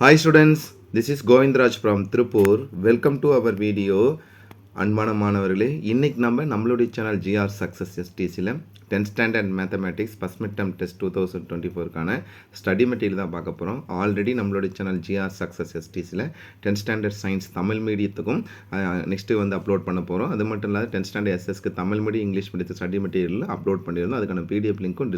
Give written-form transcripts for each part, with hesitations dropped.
Hi students, this is Govindraj from Tripur. Welcome to our video. அன்பான மாணவர்களே, இன்னைக்கு நம்மளுடைய சேனல் GR சக்ஸஸ் எஸ்டிசியில் 10th standard mathematics first mid term test 2024க்கான study material தான் பார்க்க போகிறோம். ஆல்ரெடி நம்மளுடைய சேனல் GR சக்ஸஸ் எஸ்டிசியில் 10th ஸ்டாண்டர்ட் சயின்ஸ் தமிழ் மீடியத்துக்கும் நெக்ஸ்ட்டு அப்லோட் பண்ண போகிறோம். அது மட்டும் இல்லாத 10th ஸ்டாண்டர்ட் எஸ்எஸ்க்கு தமிழ் மீடியம் இங்கிலீஷ் மீடியத்து ஸ்டடி மெட்டீரியல் அப்லோட் பண்ணியிருந்தோம். அதுக்கான பிடிஎஃப் லிங்க்கும்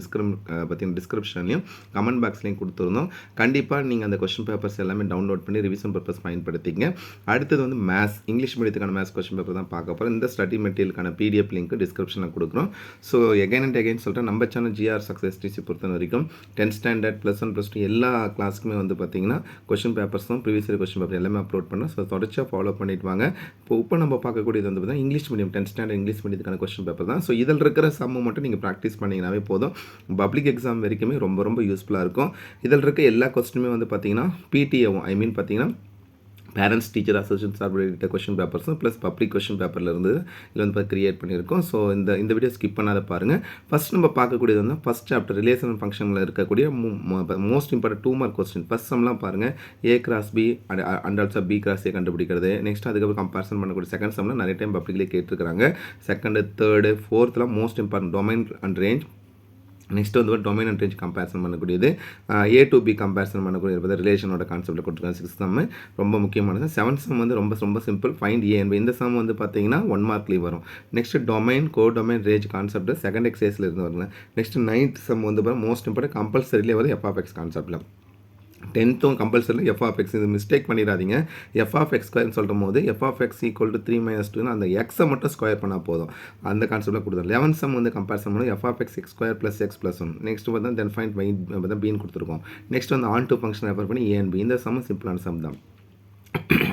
டிஸ்கிரிப்ஷன்லையும் கமெண்ட் பாக்ஸ்லையும் கொடுத்துருந்தோம். கண்டிப்பாக நீங்கள் அந்த கொஸ்டின் பேப்பர்ஸ் எல்லாமே டவுன்லோட் பண்ணி ரிவிஷன் பர்பஸ் பயன்படுத்திங்க. அடுத்தது மேத்ஸ் இங்கிலீஷ் மீடியத்துக்கான மேத்ஸ் கொஸ்டின் தான் பார்க்க போகிறோம். இந்த ஸ்டடி மெட்டீரியலுக்கான பிடிஎஃப் லிங்க் டிஸ்கிரிப்ஷனில் கொடுக்குறோம். ஸோ எகைன் அண்ட் எகைன் சொல்கிறேன், நம்ம சேனல் GR சக்ஸஸ் டிசி பொறுத்த வரைக்கும் 10th ஸ்டாண்டர்ட் +1 +2 எல்லா கிளாஸுக்குமே பார்த்தீங்கன்னா கொஸ்டின் பேப்பர்ஸும் ப்ரீவியஸ் இயர் கொஸ்டின் பேப்பர் எல்லாமே அப்லோட் பண்ணோம். ஸோ தொடர்ச்சியாக ஃபாலோ பண்ணிட்டு வாங்க. இப்போ நம்ம பார்க்கக்கூடியது பார்த்தீங்கன்னா English medium 10th standard English மீடியத்துக்கான கொஸ்டின் பேப்பர் தான். ஸோ இதில் இருக்கிற சம்மு மட்டும் நீங்கள் ப்ராக்டிஸ் பண்ணிங்கனாவே போதும். பப்ளிக் எக்ஸாம் வரைக்குமே ரொம்ப யூஸ்ஃபுல்லாக இருக்கும். இதில் இருக்க எல்லா கொஸ்டினுமே பார்த்தீங்கன்னா பிடிஏவும் பார்த்தீங்கன்னா பேரண்ட்ஸ் டீச்சர் அசோசியேஷன் சார்பில் கொஸ்டின் பேப்பர்ஸும் ப்ளஸ் பப்ளிக் கொஸ்டின் பேப்பரில் இருந்து இதில் கிரியேட் பண்ணியிருக்கோம். ஸோ இந்த வீடியோ ஸ்கிப் பண்ணாத பாருங்கள். ஃபஸ்ட் நம்ம பார்க்கக்கூடியது ஃபஸ்ட் சாப்டர் ரிலேஷன் ஃபங்க்ஷனில் இருக்கக்கூடிய most important 2 mark question. First சம்லாம் பாருங்கள், A × B and also B × A கண்டுபிடிக்கிறது. நெக்ஸ்ட் அதுக்கப்புறம் கம்பேரிசன் பண்ணக்கூடிய செகண்ட் சம்மில் நிறைய டைம் பப்ளிக்லேயே கேட்டிருக்கிறாங்க. செகண்டு, தேர்டு, ஃபோர்த்தில் most important domain and range. Next domain and range comparison பண்ணக்கூடியது, A to B கம்பேரிசன் பண்ணக்கூடிய ரிலேஷனோட கான்செப்ட்டில் கொடுத்துருக்காங்க. 6th சம் ரொம்ப முக்கியமானது. 7th சம் ரொம்ப simple, find A and B. இந்த சம் பார்த்தீங்கன்னா 1 மார்க்லேயும் வரும். Next domain codomain range concept second எக்ஸைஸில் இருந்து வரல. Next 9th sum most important கம்பல்சரியிலே FF கான்செப்ட்டில். 10th கம்பல்சரியில் FX இது மிஸ்டேக் பண்ணிடாதீங்க. FX ஸ்கொயர்னு சொல்லும் போது FX = 3 - 2 அந்த எக்ஸை மட்டும் ஸ்கொயர் பண்ணால் போதும். அந்த கான்செப்டில் கொடுத்துருவோம். 11th சம் கம்பேரிசன் பண்ணி FX x² + x + 1. Next then find Bன்னு கொடுத்துருக்கோம். Next onto function refer பண்ணி A and B. இந்த சம் சிம்பிளான சம் தான்.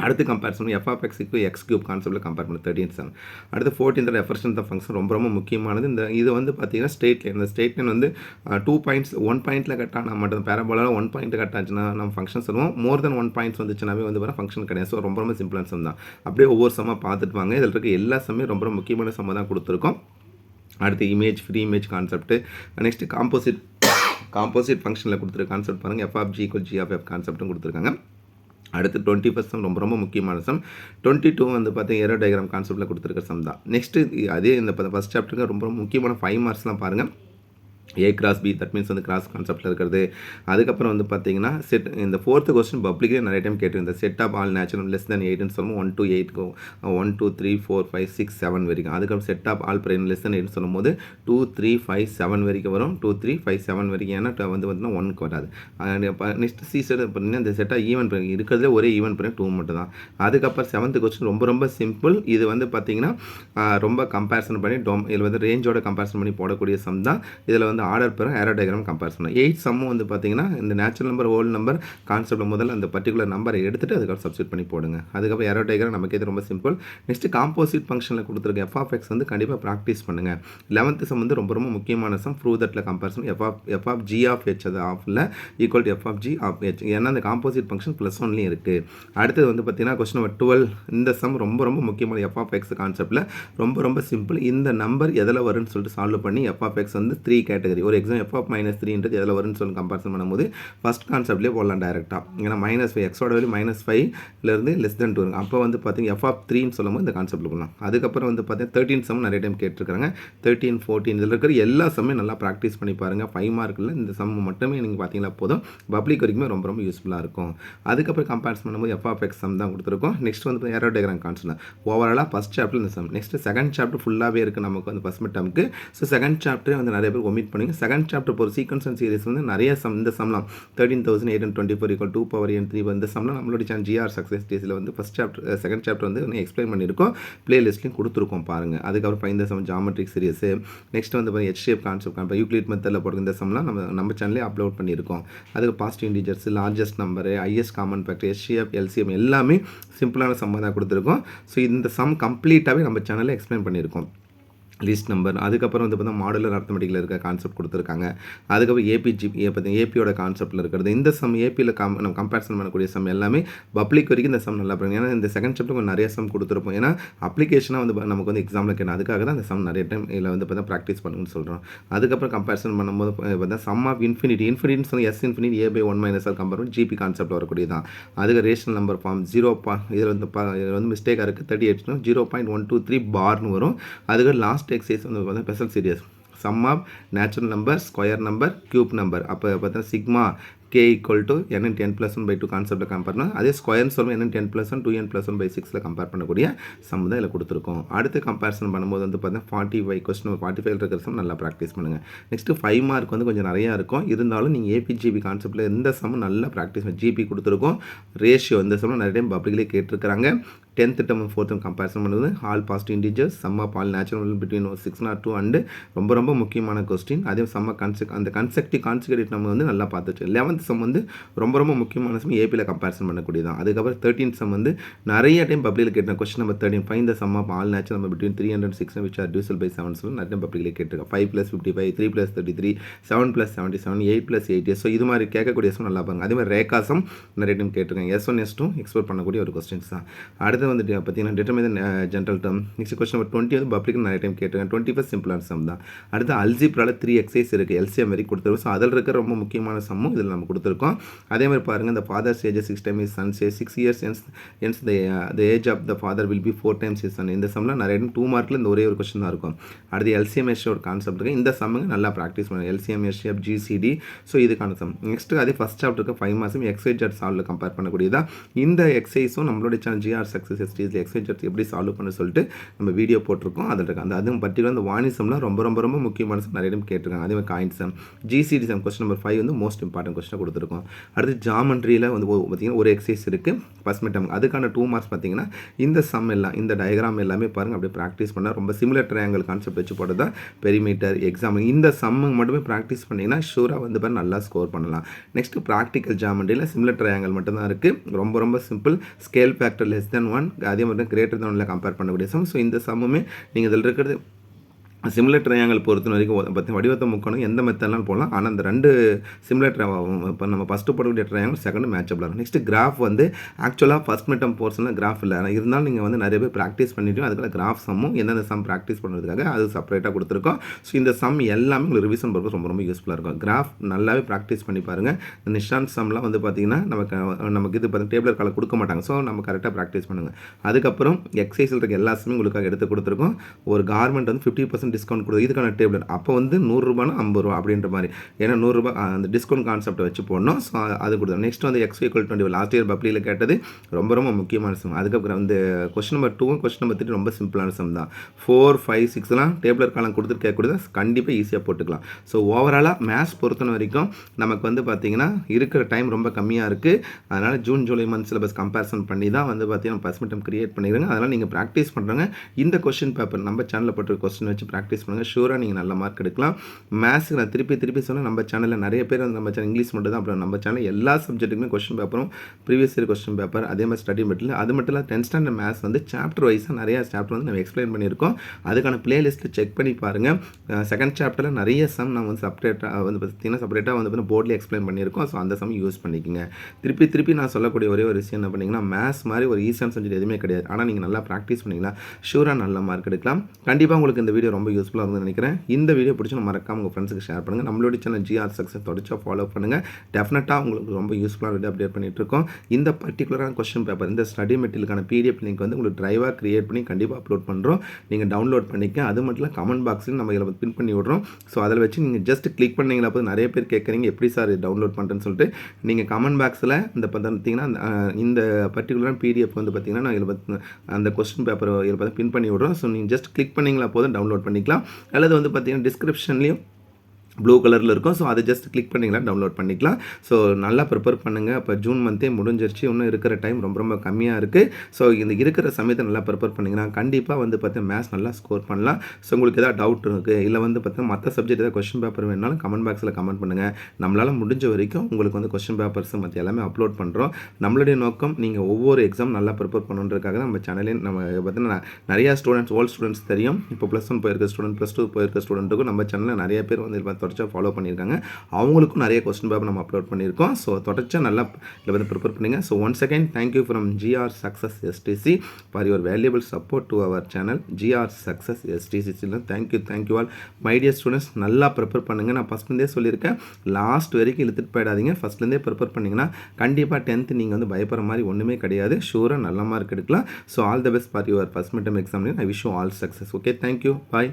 அடுத்து கம்பேரிசன் FX = x³ கான்செப்ட்டில் கம்பேர் பண்ணி 13th சம். அடுத்து 14th ரெஃபரன்ஸ் ஆஃப் ஃபங்க்ஷன் ரொம்ப முக்கியமானது. இது பார்த்தீங்கன்னா ஸ்ட்ரெயிட் லைன். இந்த ஸ்ட்ரெயிட் லைன் 2 பாயிண்ட்ஸ் 1 பாயிண்ட்டில் கட் ஆனால் மட்டும் பேரபோலாவில் 1 பாயிண்ட் கட் ஆச்சுன்னா நம்ம ஃபங்க்ஷன் சொல்லுவோம். மோர் தென் 1 பாயிண்ட்ஸ் வந்துச்சுனாவே ஃபங்க்ஷன் கிடையாது. ஸோ ரொம்ப சிம்பிளான சம் தான். அப்படியே ஒவ்வொரு சம்மாக பார்த்துட்டு வாங்க. இதில் இருக்க எல்லா சம்மே ரொம்ப முக்கியமான சம்மை தான் கொடுத்துருக்கோம். அடுத்து image free image concept. Next composite ஃபங்க்ஷனில் கொடுத்துருக்க கான்செப்ட் பாருங்கள். FG = GF கான்செப்ட்டும் கொடுத்துருக்காங்க. அடுத்து 21st சம் ரொம்ப முக்கியமான சம். 22 பார்த்தீங்கன்னா ஏரோ டயக்ராம் கான்செப்ட்டில் கொடுத்துருக்க சம் தான். நெக்ஸ்ட்டு அதே இந்த ஃபஸ்ட் சாப்டருக்கு ரொம்ப முக்கியமான 5 மார்க்ஸ்லாம் பாருங்கள். A × B that means cross கான்செப்ட்டில் இருக்கிறது. அதுக்கப்புறம் பார்த்தீங்கன்னா செட் இந்த 4th கொஸ்டின் பப்ளிக்கே நிறைய டைம் கேட்டிருந்தேன். Set of all natural less than 8ன்னு சொல்லுவோம். 1 to 8 1 2 3 4 5 6 7 வரைக்கும். அதுக்கப்புறம் set of all prime less than 8 சொல்லும் போது 2 3 5 7 வரைக்கும் வரும். 2 3 5 7 வரைக்கும். ஏன்னா பார்த்தீங்கன்னா 1க்கு வராது. நெக்ஸ்ட் C செட் பார்த்தீங்கன்னா இந்த செட்டாக ஈவன் பிரைம் இருக்கிறதுல ஒரே ஈவன் பிரைம் 2 மட்டும் தான். அதுக்கப்புறம் 7th கொஸ்டின் ரொம்ப சிம்பிள். இது பார்த்தீங்கன்னா ரொம்ப கம்பேரிசன் பண்ணி இதில் ரேஞ்சோட கம்பேரிசன் பண்ணி போடக்கூடிய சம் தான். இதில் ஆர்டர் பெறும் ஏரோ டயக்ராம் கம்பேர் பண்ணலாம். 8th சம்மும் பார்த்தீங்கன்னா இந்த natural number whole number concept முதல்ல அந்த பர்டிகுலர் நம்பரை எடுத்துகிட்டு அதுக்கப்புறம் சப்ஸ்டிட் பண்ணி போடுங்க. அதுக்கப்புறம் ஏரோ டயக்ராம் நமக்கு இது ரொம்ப சிம்பிள். நெக்ஸ்ட் காம்போசிட் ஃபங்க்ஷனில் கொடுத்துருக்க FX கண்டிப்பாக ப்ராக்டிஸ் பண்ணுங்கள். 11th சம் ரொம்ப முக்கியமான சம். ப்ரூவ் தட்டில் கம்பேரிசன் FG(h) அது ஆஃபில் = FG(h). ஏன்னா அந்த காம்போசிட் ஃபங்க்ஷன் +1லையும் இருக்குது. அடுத்தது பார்த்தீங்கன்னா கொஸ்டின் நம்பர் 12. இந்த சம் ரொம்ப முக்கியமான FX கான்செப்ட்டில் ரொம்ப சிம்பிள். இந்த நம்பர் எதில் வரும்னு சொல்லிட்டு சால்வ் பண்ணி FX 3 கேட்டகரி. ஒரு எக்ஸாம் F-3 எதில் வரும்னு சொல்லி கம்பேரிசன் பண்ணும்போது ஃபஸ்ட் கான்செப்ட்லேயே போடலாம் டைரெக்டாக. ஏன்னா -5 எக்ஸோட வேல்யூ -5லேருந்து லெஸ் தென் 2 இருக்கும். அப்போ பார்த்தீங்கன்னா F(3)ன்னு சொல்லும்போது இந்த கான்செப்ட்டில் போடலாம். அதுக்கப்புறம் பார்த்தீங்கன்னா 13th சம் நிறைய டைம் கேட்டிருக்காங்க. 13 14 இதில் இருக்கிற எல்லா சம்மே நல்லா ப்ராக்டிஸ் பண்ணி பாருங்கள். 5 மார்க்கில் இந்த சம் மட்டுமே நீங்கள் பார்த்தீங்கன்னா போதும். பப்ளிக் வரைக்குமே ரொம்ப யூஸ்ஃபுல்லாக இருக்கும். அதுக்கப்புறம் கம்பேரிசன் பண்ணும்போது FX சம் தான் கொடுத்துருக்கோம். நெக்ஸ்ட் ஏரோ டயக்ராம் கான்செப்ட் ஓவராலாக ஃபஸ்ட் சாப்டர் இந்த சம். நெக்ஸ்ட் செகண்ட் சாப்டர் ஃபுல்லாகவே இருக்குது நமக்கு ஃபஸ்ட் மிட் டர்முக்கு. ஸோ செகண்ட் சாப்டரே நிறைய பேர் ஒமிட் பண்ணுங்க. செகண்ட் சாப்டர் போகிற சீக்வன்ஸ் அண்ட் சீரிஸ் நிறைய சம். இந்த சம்லாம் 13,824 = 2^n3. இந்த சம்லாம் நம்மளுடைய சேனல் GR சக்ஸஸ் டேஸில் first chapter second chapter explain பண்ணியிருக்கோம். பிளேலிஸ்ட்லையும் கொடுத்துருக்கோம் பாருங்கள். அதுக்கப்புறம் இந்த sum geometric series. Next H shape concept Euclid மெத்தடில் போடுற இந்த சம்லாம் நம்ம சேனலே அப்லோட் பண்ணியிருக்கோம். அதுக்கு positive integers, largest number, highest common factor, HCF LCM எல்லாமே சிம்பிளான சம்மாக தான் கொடுத்துருக்கோம். ஸோ இந்த சம் கம்ப்ளீட்டாகவே நம்ம சேனலில் எக்ஸ்பிளைன் பண்ணியிருக்கோம். லிஸ்ட் நம்பர், அதுக்கப்புறம் வந்து பார்த்தீங்கன்னா மாடுலர் அர்த்தமெட்டிக்கில் இருக்க கான்செப்ட் கொடுத்துருக்காங்க. அதுக்கப்புறம் ஏபியோட கான்செப்ட்டில் இருக்கிறது. இந்த சம் ஏபியில் நம்ம கம்பேரிசன் பண்ணக்கூடிய சம் எல்லாமே பப்ளிக் வரைக்கும் இந்த சம் நல்லா பண்ணுங்க. ஏன்னா இந்த செகண்ட் சாப்டர் கொஞ்சம் நிறைய சம் கொடுத்துருப்போம். ஏன்னா அப்ளிகேஷனாக வந்து நமக்கு வந்து எக்ஸாமில் கேட்டேன். அதுக்காக தான் அந்த சம் நிறைய டைம் இதில் வந்து பார்த்தா ப்ராக்டிஸ் பண்ணுங்கன்னு சொல்கிறோம். அதுக்கப்புறம் கம்பேரிசன் பண்ணும்போது பார்த்தா சம் ஆஃப் இன்ஃபினிட்டின்னு சொல்லி S infinity a by 1 - compare பண்ணி ஜிபி கான்செப்ட் வரக்கூடியதான். அதுக்கு ரேஷனல் நம்பர் ஃபார்ம் இதில் வந்து மிஸ்டேக்காக இருக்குது 38 0.123 பார்னு வரும். அதுக்கு லாஸ்ட் எக்ஸசைஸ் வந்து பார்த்தா special series sum of natural number, square number, cube number. அப்போ பார்த்தா சிக்மா k = n × n+1/2 கான்செப்ட்டில் கம்பேர் பண்ணால் அதே ஸ்கொயர்னு சொல்லுவோம் n × n+1 2n+1/6 கம்பேர் பண்ணக்கூடிய சம் தான் இதில் கொடுத்துருக்கோம். அடுத்து கம்பேரிசன் பண்ணும்போது வந்து பார்த்தீங்கன்னா 45 கொஸ்டின் 45 இருக்கிற சம் நல்லா ப்ராக்டிஸ் பண்ணுங்கள். நெக்ஸ்ட்டு 5 மார்க் வந்து கொஞ்சம் நிறையா இருக்கும். இருந்தாலும் நீங்கள் ஏபிஜிபி கான்செப்ட்டில் இந்த சம் நல்லா ப்ராக்டிஸ் பண்ணி ஜிபி கொடுத்துருக்கோம். ரேஷியோ இந்த சம் நிறைய டைம் பப்ளிக்லேயே கேட்டிருக்கிறாங்க. 10th term 4th term comparison பண்ணுவது all positive integers, sum of all natural between 602 and ரொம்ப முக்கியமான கொஸ்டின். அதே சம்ம அந்த கான்செக்டிவ் நம்ம வந்து நல்லா பார்த்துச்சு. 11th சம் வந்து ரொம்ப முக்கியமான சம் ஏபியில் கம்பேரிசன் பண்ணக்கூடியதான். அதுக்கப்புறம் 13th சம் வந்து நிறைய டைம் பப்ளிக்கில் கேட்ட question number 13 find the sum of all natural number between 3 and 6 which are divisible by 7 சொல்லி நிறைய டைம் பப்ளிக்கில் கேட்டிருக்கேன். 5 + 55, 3 + 33, 7 + 77, 8 + 8. ஸோ இது மாதிரி கேட்கக்கூடிய சம் நல்லா பாருங்க. அதே மாதிரி ரேகாசம் நிறைய டைம் கேட்டிருக்கேன். S1 S2 எக்ஸ்போர்ட் பண்ணக்கூடிய ஒரு கொஸ்டின்ஸ் தான். அடுத்து வந்து பார்த்தீங்கன்னா determine general term. Next question number 20 வந்து பப்ளிக் நிறைய டைம் கேட்டிருக்கேன். 21 சிம்பிளான சம் தான். அடுத்து அல்ஜிப்ரால 3 எக்ஸசைஸ் இருக்குது. எல்சிஎம் வரைக்கும் கொடுத்துருக்கோம். ஸோ அதில் இருக்க ரொம்ப முக்கியமான சம்மும் இதில் நம்ம கொடுத்துருக்கோம். அதே மாதிரி பாருங்கள், இந்த fathers age 6 times his son says 6 years hence the age of the father will be 4 times his son. இந்த சம்மில் நிறைய டைம் 2 மார்க்கில் இந்த ஒரே ஒரு கொஸ்டின் தான் இருக்கும். அடுத்து எல்சிஎம் எஸ்சியோட கான்செப்ட் இருக்குது. இந்த சம்முங்க நல்லா ப்ராக்டிஸ் பண்ணுங்கள். LCM SCF GCD. ஸோ இதுக்கான சம். நெக்ஸ்ட்டு அதே ஃபஸ்ட் சாப்டருக்கு 5 மார்க்ஸும் எக்ஸைஜட் சால்வில் கம்பேர் பண்ணக்கூடியதான். இந்த எக்ஸசைஸும் நம்மளோட சேனல் ஜிஆர் சக்ஸஸ் எஸ்டிஸில் எக்ஸைஜட் எப்படி சால்வ் பண்ண சொல்லிட்டு நம்ம வீடியோ போட்டிருக்கோம். அதில் இருக்குது அதுவும் பர்டிகுலர் இந்த வாணி சம்லாம் ரொம்ப முக்கியமான சம் நிறைய டைம் கேட்டிருக்காங்க. அதே மாதிரி coin sum, GCD sum question number 5 வந்து மோஸ்ட் இம்பார்ட்டன்ட் கொஸ்டின் கொடுத்துருக்கோம். அடுத்து ஜாமெண்ட்ரியில் வந்து பார்த்தீங்கன்னா ஒரு எக்ஸசைஸ் இருக்குது ஃபஸ்ட் மிட் டேர்ம். அதுக்கான 2 மார்க்ஸ் பார்த்தீங்கன்னா இந்த சம் எல்லாம் இந்த டயக்ராம் எல்லாமே பாருங்கள் அப்படியே ப்ராக்டிஸ் பண்ணால் ரொம்ப சிமிலர் ட்ரையாங்கிள் கான்செப்ட் வச்சு போட்டு தான் பெரிமீட்டர் எக்ஸாம் இந்த சம்மு மட்டுமே ப்ராக்டிஸ் பண்ணிங்கன்னா ஷூராக வந்து பாரு நல்லா ஸ்கோர் பண்ணலாம். நெக்ஸ்ட்டு ப்ராக்டிக்கல் ஜாமெண்ட்ரியில் சிமிலர் ட்ரையாங்கிள் மட்டும்தான் இருக்குது. ரொம்ப சிம்பிள். ஸ்கேல் ஃபேக்டர் <(1), அதே மாதிரி கிரேட்டர் தென் 1 கம்பேர் பண்ணக்கூடிய சம். ஸோ இந்த சம்முமே நீங்கள் இதில் இருக்கிறது சிமிலர் ட்ரையாங்கிள் பொறுத்த வரைக்கும் பார்த்து வடிவத்தை முக்கணும் எந்த மெத்தட்லாம் போடலாம். ஆனால் அந்த 2 சிமிலர் இப்போ நம்ம ஃபஸ்ட்டு போடக்கூடிய ட்ரையாங்கிள் செகண்ட் மேட்சபிளாக இருக்கும். நெக்ஸ்ட் கிராஃப் வந்து ஆக்சுவலாக ஃபஸ்ட் மிட்டம் போர்ஷனில் கிராஃப் இல்லை. ஆனால் இருந்தாலும் நீங்கள் வந்து நிறைய பேர் ப்ராக்டிஸ் பண்ணிவிட்டு அதுக்குள்ள கிராஃப் சம்மும் எந்தெந்த சம் ப்ராக்டிஸ் பண்ணுறதுக்காக அது செப்பரேட்டாக கொடுத்துருக்கோம். ஸோ இந்த சம் எல்லாமே உங்களுக்கு ரிவிஷன் பர்பஸ் ரொம்ப யூஸ்ஃபுல்லாக இருக்கும். கிராஃப் நல்லாவே ப்ராக்டிஸ் பண்ணி பாருங்கள். இந்த நிஷாந்த் சம்லாம் வந்து பார்த்திங்கன்னா நமக்கு இது பார்த்து டேபிளர் காலை கொடுக்க மாட்டாங்க. ஸோ நம்ம கரெக்டாக ப்ராக்டிஸ் பண்ணுங்கள். அதுக்கப்புறம் எக்ஸசைஸில் இருக்க எல்லா சம்மையும் உங்களுக்காக எடுத்து கொடுத்துருக்கோம். ஒரு கார்மெண்ட் வந்து 50% டிஸ்கவுண்ட் கொடுத்து இதுக்கான டேபிள் அப்போ வந்து 100 ரூபாய்னா 50 ரூபா அப்படின்ற மாதிரி. ஏன்னா 100 ரூபாய் அந்த டிஸ்கவுண்ட் கான்செப்டை வச்சு போடணும். ஸோ அது கொடுத்தோம். நெக்ஸ்ட் வந்து x = 20 லாஸ்ட் இயர் பப்ளியில் கேட்டது ரொம்ப முக்கியமான சம். அதுக்கப்புறம் வந்து கொஸ்டின் நம்பர் 2 கொஸ்டின் நம்பர் 3 ரொம்ப சிம்பிளான சம் தான். 4, 5, 6லாம் டேபிளர் காலம் கொடுத்துட்டு கேட்கக்கூடியது கண்டிப்பாக ஈஸியாக போட்டுக்கலாம். ஸோ ஓவராலாக மேத்ஸ் பொறுத்த வரைக்கும் நமக்கு வந்து பார்த்திங்கன்னா இருக்கிற டைம் ரொம்ப கம்மியாக இருக்குது. அதனால் June July month syllabus comparison பண்ணி தான் வந்து பார்த்திங்கன்னா ஃபஸ்ட் மிட் டேர்ம் கிரியேட் பண்ணிடுங்க. அதனால் நீங்கள் ப்ராக்டிஸ் பண்ணுறாங்க. இந்த கொஸ்டின் பேப்பர் நம்ம சேனலில் போட்டு கொஸ்டின் வச்சு ப்ராக்டிஸ் பண்ணுங்கள். ஷூராக நீங்கள் நல்ல மார்க் எடுக்கலாம். மேத்ஸுக்கு நான் திருப்பி சொன்னால் நம்ம சேனலில் நிறைய பேர் வந்து நம்ம சேனல் இங்கிலீஷ் மட்டும் தான். அப்புறம் நம்ம சேனல் எல்லா சப்ஜெக்ட்டுக்குமே கொஸ்டின் பேப்பரும் ப்ரீவியஸ் இயர் கொஸ்டின் பேப்பர் அதே மாதிரி ஸ்டடி மெட்டீரியல் அது மட்டும் இல்லை 10th ஸ்டாண்டர்ட் மேத்ஸ் வந்து சாப்டர் வைஸாக நிறைய சாப்டர் வந்து நம்ம எக்ஸ்பிளைன் பண்ணியிருக்கோம். அதுக்கான பிளேலிஸ்ட்டில் செக் பண்ணி பாருங்கள். செகண்ட் சாப்டரில் நிறைய சம் நம்ம வந்து செப்பரேட்டாக வந்து பார்த்தீங்கன்னா செப்பரேட்டாக வந்து போர்டில் எக்ஸ்பிளைன் பண்ணியிருக்கோம். ஸோ அந்த சம் யூஸ் பண்ணிக்கோங்க. திருப்பி நான் சொல்லக்கூடிய ஒரே ஒரு விஷயம் என்ன பண்ணிங்கன்னா மேத்ஸ் மாதிரி ஒரு ஈஸியான சப்ஜெக்ட் எதுவுமே கிடையாது. ஆனால் நீங்கள் நல்லா ப்ராக்டிஸ் பண்ணிங்கன்னா ஷூராக நல்ல மார்க் எடுக்கலாம். கண்டிப்பாக உங்களுக்கு இந்த வீடியோ ரொம்ப யூஸ்ஃபுல்லாக இருக்கும்னு நினைக்கிறேன். இந்த வீடியோ பிடிச்சி மறக்காம உங்கள் ஃப்ரெண்ட்ஸுக்கு ஷேர் பண்ணுங்கள். நம்மளோட சேனல் ஜிஆர் சக்ஸஸ் தொடர்ச்சியாக ஃபாலோ பண்ணுங்கள். டெஃபினட்டாக உங்களுக்கு ரொம்ப யூஸ்ஃபுல்லாக வீடியோ அப்டேட் பண்ணிகிட்ருக்கோம். இந்த பர்டிகுலரான கொஸ்டின் பேப்பர் இந்த ஸ்டடி மெட்டீரியலுக்கான பிடிஎஃப் லிங்க் வந்து உங்களுக்கு ட்ரைவாக கிரியேட் பண்ணி கண்டிப்பாக அப்லோட் பண்ணுறோம். நீங்கள் டவுன்லோட் பண்ணிக்க. அது மட்டும் இல்லை கமெண்ட் பாக்ஸில் நம்ம இதில் பின் பண்ணி விட்றோம். ஸோ அதில் வச்சு நீங்கள் ஜஸ்ட் கிளிக் பண்ணிங்களா போது நிறைய பேர் கேட்குறீங்க எப்படி சார் டவுன்லோட் பண்ணுறேன்னு சொல்லிட்டு நீங்கள் கமெண்ட் பாக்ஸில் இந்த பார்த்தீங்கன்னா இந்த பர்டிகுலரான பிடிஎஃப் வந்து பார்த்தீங்கன்னா நான் இதில் அந்த கொஸ்டின் பேப்பர் இதில் பார்த்து பின் பண்ணி விட்றோம். ஸோ நீங்கள் ஜஸ்ட் கிளிக் பண்ணிங்களா போதும் டவுன்லோட் பண்ணிக்கலாம். அல்லது வந்து பார்த்தீங்கன்னா டிஸ்கிரிப்ஷன்லேயும் ப்ளூ கலரில் இருக்கும். ஸோ அதை ஜஸ்ட் கிளிக் பண்ணிங்கன்னா டவுன்லோட் பண்ணிக்கலாம். ஸோ நல்லா ப்ரிப்பேர் பண்ணுங்கள். இப்போ ஜூன் மந்த்தே முடிஞ்சிருச்சு. இன்னும் இருக்கிற டைம் ரொம்ப ரொம்ப கம்மியாக இருக்குது. ஸோ இந்த இருக்கிற சமயத்தை நல்லா ப்ரிப்பேர் பண்ணிங்கன்னா கண்டிப்பாக வந்து பார்த்தீங்கன்னா மேத்ஸ் நல்லா ஸ்கோர் பண்ணலாம். ஸோ உங்களுக்கு எதாவது டவுட் இருக்குது இல்லை வந்து பார்த்தீங்கன்னா மற்ற சப்ஜெக்ட் ஏதாவது கொஸ்டின் பேப்பர் வேணாலும் கமெண்ட் பாக்ஸில் கமெண்ட் பண்ணுங்கள். நம்மளால் முடிஞ்ச வரைக்கும் உங்களுக்கு வந்து கொஸ்டின் பேப்பர்ஸ் மற்ற எல்லாமே அப்லோட் பண்ணுறோம். நம்மளுடைய நோக்கம் நீங்கள் ஒவ்வொரு எக்ஸாம் நல்லா ப்ரிப்பேர் பண்ணணுன்றதுக்காக நம்ம சேனலில் நம்ம பார்த்தீங்கன்னா நிறையா ஸ்டூடெண்ட்ஸ் ஓல்டு ஸ்டூடெண்ட்ஸ் தெரியும். இப்போ +1 போயிருக்க ஸ்டூடெண்ட், +2 போயிருக்க ஸ்டூடெண்ட்டுக்கும் நம்ம சேனலில் நிறைய பேர் வந்து தொடர்ச்சியாக ஃபாலோ பண்ணியிருக்காங்க. அவங்களுக்கும் நிறைய கொஸ்டின் பேப்பர் நம்ம அப்லோட் பண்ணியிருக்கோம். ஸோ தொடர்ச்சியாக நல்லா இதில் வந்து ப்ரிப்பேர் பண்ணுங்க. So once again thank you from GR success STC for your valuable support to our channel GR success STC. Thank you all my dear students. நல்லா ப்ரிப்பேர் பண்ணுங்கள். நான் ஃபஸ்ட்லேருந்தே சொல்லியிருக்கேன், லாஸ்ட் வரைக்கும் இழுத்துட்டு போயிடாதீங்க. ஃபஸ்ட்லேருந்தே ப்ரிப்பேர் பண்ணிங்கன்னா கண்டிப்பாக 10th நீங்கள் வந்து பயப்படுற மாதிரி ஒன்றுமே கிடையாது. ஷூராக நல்ல மார்க் எடுக்கலாம். So all the best for your first mid term exam. I wish you all success. Okay, thank you, bye.